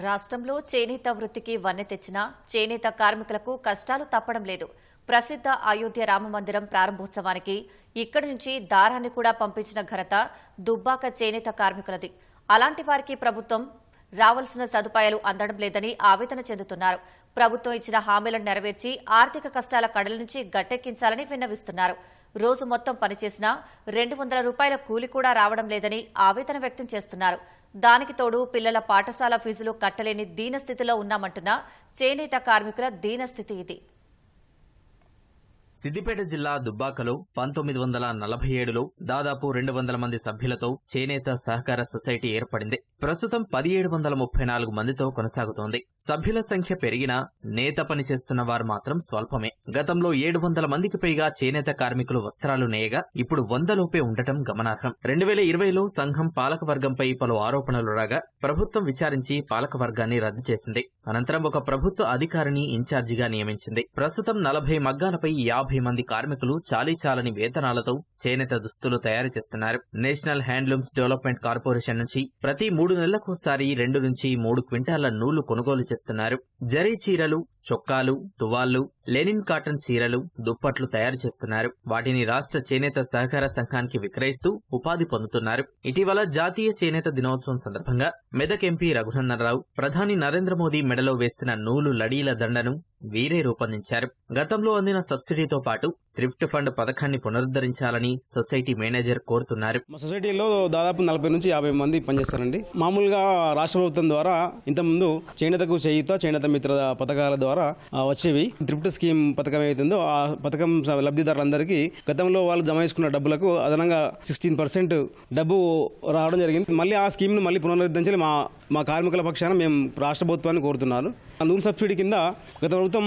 రాష్ట్రంలో చేనేత వృత్తికి వన్నె తెచ్చినా చేనేత కార్మికులకు కష్టాలు తప్పడం లేదు. ప్రసిద్ధ అయోధ్య రామమందిరం ప్రారంభోత్సవానికి ఇక్కడి నుంచి దారాన్ని కూడా పంపించిన ఘనత దుబ్బాక చేనేత కార్మికులది. అలాంటి వారికి ప్రభుత్వం రావాల్సిన సదుపాయాలు అందడం లేదని ఆవేదన చెందుతున్నారు. ప్రభుత్వం ఇచ్చిన హామీలను నెరవేర్చి ఆర్థిక కష్టాల కడల నుంచి గట్టెక్కించాలని విన్నవిస్తున్నారు. రోజు మొత్తం పనిచేసినా 200 రూపాయల కూలి కూడా రావడం లేదని ఆవేదన వ్యక్తం చేస్తున్నారు. దానికి తోడు పిల్లల పాఠశాల ఫీజులు కట్టలేని దీనస్థితిలో ఉన్నామంటున్న చేనేత కార్మికుల దీనస్థితి ఇది. సిద్దిపేట జిల్లా దుబ్బాకలో 1947లో దాదాపు 200 మంది సభ్యులతో చేనేత సహకార సొసైటీ ఏర్పడింది. ప్రస్తుతం 1734 మందితో కొనసాగుతోంది. సభ్యుల సంఖ్య పెరిగినా నేత పని చేస్తున్న వారు మాత్రం స్వల్పమే. గతంలో 700 మందికి పైగా చేనేత కార్మికులు వస్త్రాలు నేయగా ఇప్పుడు 100 లోపే ఉండటం గమనార్హం. 2020లో సంఘం పాలకవర్గంపై పలు ఆరోపణలు రాగా ప్రభుత్వం విచారించి పాలకవర్గాన్ని రద్దు చేసింది. అనంతరం ఒక ప్రభుత్వ అధికారిని ఇన్ఛార్జిగా నియమించింది. ప్రస్తుతం 40 మగ్గాలపై 50 మంది కార్మికులు చాలీచాలని వేతనాలతో చేనేత దుస్తులు తయారు చేస్తున్నారు. నేషనల్ హ్యాండ్లూమ్స్ డెవలప్మెంట్ కార్పొరేషన్ నుంచి ప్రతి 3 నెలలకోసారి 2 నుంచి 3 క్వింటాల నూలు కొనుగోలు చేస్తున్నారు. జరీ చీరలు, చొక్కాలు, తువాళ్లు, లెనిన్ కాటన్ చీరలు, దుప్పట్లు తయారు చేస్తున్నారు. వాటిని రాష్ట్ర చేనేత సహకార సంఘానికి విక్రయిస్తూ ఉపాధి పొందుతున్నారు. ఇటీవల జాతీయ చేనేత దినోత్సవం సందర్భంగా మెదక్ ఎంపీ రఘునందన్ రావు ప్రధాని నరేంద్ర మోదీ మెడలో వేసిన నూలు లడీల దండను వీరే రూపొందించారు. గతంలో అందిన సబ్సిడీతో పాటు థ్రిఫ్ట్ ఫండ్ పథకాన్ని పునరుద్ధరించాలని సొసైటీ మేనేజర్ కోరుతున్నారు. మా సొసైటీలో దాదాపు 40 నుంచి 50 మంది పనిచేస్తారండి. మామూలుగా రాష్ట్ర ప్రభుత్వం ద్వారా ఇంతకుముందు చేనేతకు చేయూత, చేనేత మిత్ర పథకాల ద్వారా వచ్చేవి. థ్రిఫ్ట్ స్కీమ్ పథకం ఏదైతుందో ఆ పథకం లబ్ధిదారులందరికీ గతంలో వాళ్ళు జమ చేసుకున్న డబ్బులకు అదనంగా 16% డబ్బు రావడం జరిగింది. మళ్ళీ ఆ స్కీమ్ ను మళ్ళీ పునరుద్ధరించాలి మా కార్మికుల పక్షాన మేము రాష్ట్ర ప్రభుత్వాన్ని కోరుతున్నాను. ఆ నూలు సబ్సిడీ కింద గత ప్రభుత్వం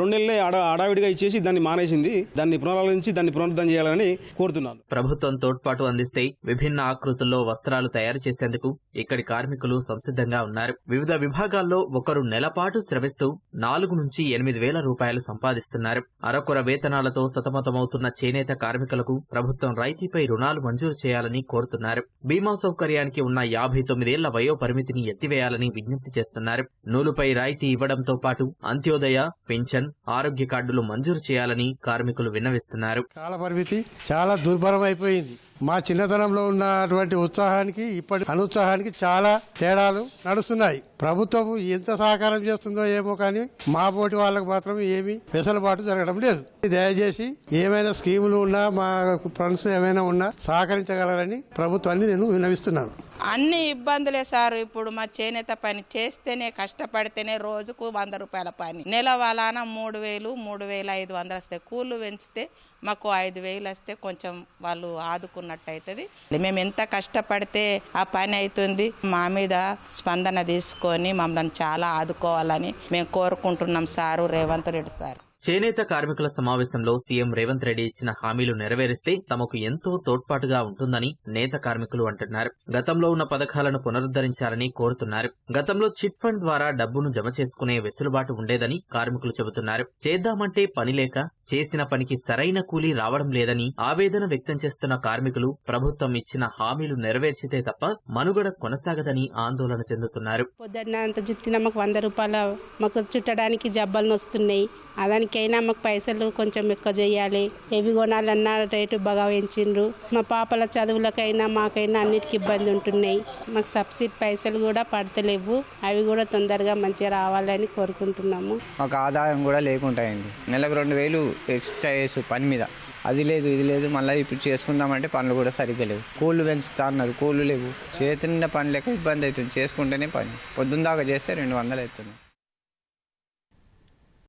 2 నెలలే అడావిడిగా ఇచ్చేసి దాన్ని మానేసింది. దాన్ని పునరాలోచించి దాన్ని పునరుద్ధరణ చేయాలని కోరుతున్నాను. ప్రభుత్వం తోడ్పాటు అందిస్తే విభిన్న ఆకృతుల్లో వస్త్రాలు తయారు చేసేందుకు ఇక్కడి కార్మికులు సంసిద్ధంగా ఉన్నారు. వివిధ విభాగాల్లో ఒకరు నెలపాటు శ్రమిస్తూ 4 నుంచి 8 వేల రూపాయలు సంపాదిస్తున్నారు. అరకొర వేతనాలతో సతమతమవుతున్న చేనేత కార్మికులకు ప్రభుత్వం రాయితీపై రుణాలు మంజూరు చేయాలని కోరుతున్నారు. బీమా సౌకర్యానికి ఉన్న 59 ఏళ్ల వయో పరిమితిని ఎత్తివేయాలని విజ్ఞప్తి చేస్తున్నారు. నూలుపై రాయితీ ఇవ్వడంతో పాటు అంత్యోదయ, పెన్షన్, ఆరోగ్య కార్డులు మంజూరు చేయాలని కార్మికులు విన్నవిస్తున్నారు. కాల పరిమితి చాలా దుర్భరం అయిపోయింది. మా చిన్నతనంలో ఉన్నటువంటి ఉత్సాహానికి ఇప్పటి అనుత్సాహానికి చాలా తేడాలు నడుస్తున్నాయి. ప్రభుత్వం ఎంత సహకారం చేస్తుందో ఏమో కానీ మా పోటీ వాళ్ళకు మాత్రం ఏమీ వెసులుబాటు జరగడం లేదు. దయచేసి ఏమైనా స్కీములు ఉన్నా మా ఫ్రెండ్స్ ఏమైనా ఉన్నా సహకరించగలరని ప్రభుత్వాన్ని నేను విన్నవిస్తున్నాను. అన్ని ఇబ్బందులే సార్. ఇప్పుడు మా చేనేత పని చేస్తేనే కష్టపడితేనే రోజుకు 100 రూపాయల పని, నెల వలాన 3,000, 3,500 వస్తే, కూళ్ళు పెంచితే మాకు 5,000 వస్తే కొంచెం వాళ్ళు ఆదుకున్నట్టు అవుతుంది. మేము ఎంత కష్టపడితే ఆ పని అవుతుంది. మా మీద స్పందన తీసుకొని మమ్మల్ని చాలా ఆదుకోవాలని మేము కోరుకుంటున్నాం సారు రేవంత్ రెడ్డి సార్. చేనేత కార్మికుల సమావేశంలో సీఎం రేవంత్ రెడ్డి ఇచ్చిన హామీలు నెరవేరిస్తే తమకు ఎంతో తోడ్పాటుగా ఉంటుందని నేత కార్మికులు అంటున్నారు. గతంలో ఉన్న పథకాలను పునరుద్ధరించాలని కోరుతున్నారు. గతంలో చిట్ ఫండ్ ద్వారా డబ్బును జమ చేసుకునే వెసులుబాటు ఉండేదని కార్మికులు చెబుతున్నారు. చేద్దామంటే పని లేక చేసిన పనికి సరైన కూలీ రావడం లేదని ఆవేదన వ్యక్తం చేస్తున్న కార్మికులు ప్రభుత్వం ఇచ్చిన హామీలు నెరవేర్చితే తప్ప మనుగడ కొనసాగదని ఆందోళన చెందుతున్నారు. పొద్దున్నంత చుట్టిన మాకు 100 రూపాయలు మాకు చుట్టడానికి జబ్బలు వస్తున్నాయి. దానికైనా మాకు పైసలు కొంచెం ఎక్కువ చేయాలి. ఎవి కొనాలన్నా రేటు బాగా పెంచిండ్రు. మా పాపల చదువులకైనా మాకైనా అన్నిటికీ ఇబ్బంది ఉంటున్నాయి. మాకు సబ్సిడీ పైసలు కూడా పడతలేవు. అవి కూడా తొందరగా మంచిగా రావాలని కోరుకుంటున్నాము. మాకు ఆదాయం కూడా లేకుంటాయండి. నెలకు 2,000 ఎక్స్ట్రా చేసు పని మీద. అది లేదు ఇది లేదు. మళ్ళీ ఇప్పుడు చేసుకుందామంటే పనులు కూడా సరిగ్గా లేవు. కూళ్ళు పెంచుతా అన్నారు, కూళ్ళు లేవు. చేతి నిండా పని లేక ఇబ్బంది అవుతుంది. చేసుకుంటేనే పని పొద్దున్న దాకా చేస్తే 200 అవుతుంది.